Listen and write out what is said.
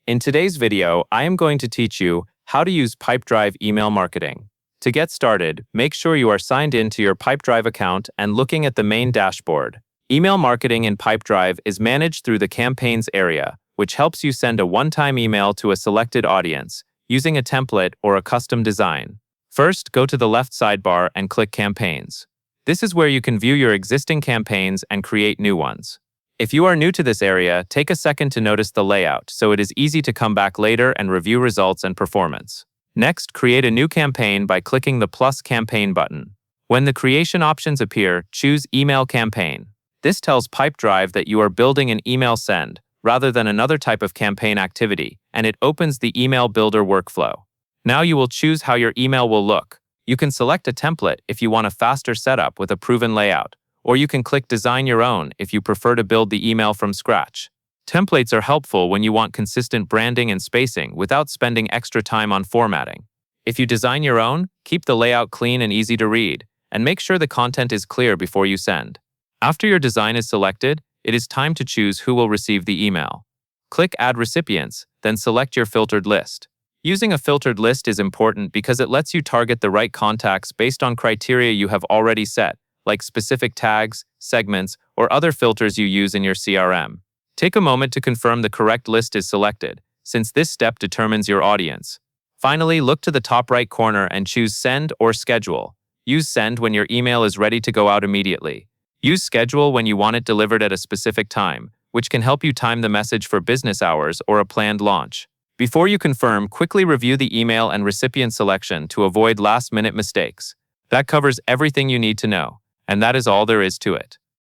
In today's video, I am going to teach you how to use Pipedrive email marketing. To get started, make sure you are signed in to your Pipedrive account and looking at the main dashboard. Email marketing in Pipedrive is managed through the Campaigns area, which helps you send a one-time email to a selected audience using a template or a custom design. First, go to the left sidebar and click Campaigns. This is where you can view your existing campaigns and create new ones. If you are new to this area, take a second to notice the layout so it is easy to come back later and review results and performance. Next, create a new campaign by clicking the plus campaign button. When the creation options appear, choose Email Campaign. This tells Pipedrive that you are building an email send rather than another type of campaign activity, and it opens the email builder workflow. Now you will choose how your email will look. You can select a template if you want a faster setup with a proven layout, or you can click Design Your Own if you prefer to build the email from scratch. Templates are helpful when you want consistent branding and spacing without spending extra time on formatting. If you design your own, keep the layout clean and easy to read, and make sure the content is clear before you send. After your design is selected, it is time to choose who will receive the email. Click Add Recipients, then select your filtered list. Using a filtered list is important because it lets you target the right contacts based on criteria you have already set, like specific tags, segments, or other filters you use in your CRM. Take a moment to confirm the correct list is selected, since this step determines your audience. Finally, look to the top right corner and choose Send or Schedule. Use Send when your email is ready to go out immediately. Use Schedule when you want it delivered at a specific time, which can help you time the message for business hours or a planned launch. Before you confirm, quickly review the email and recipient selection to avoid last-minute mistakes. That covers everything you need to know, and that is all there is to it.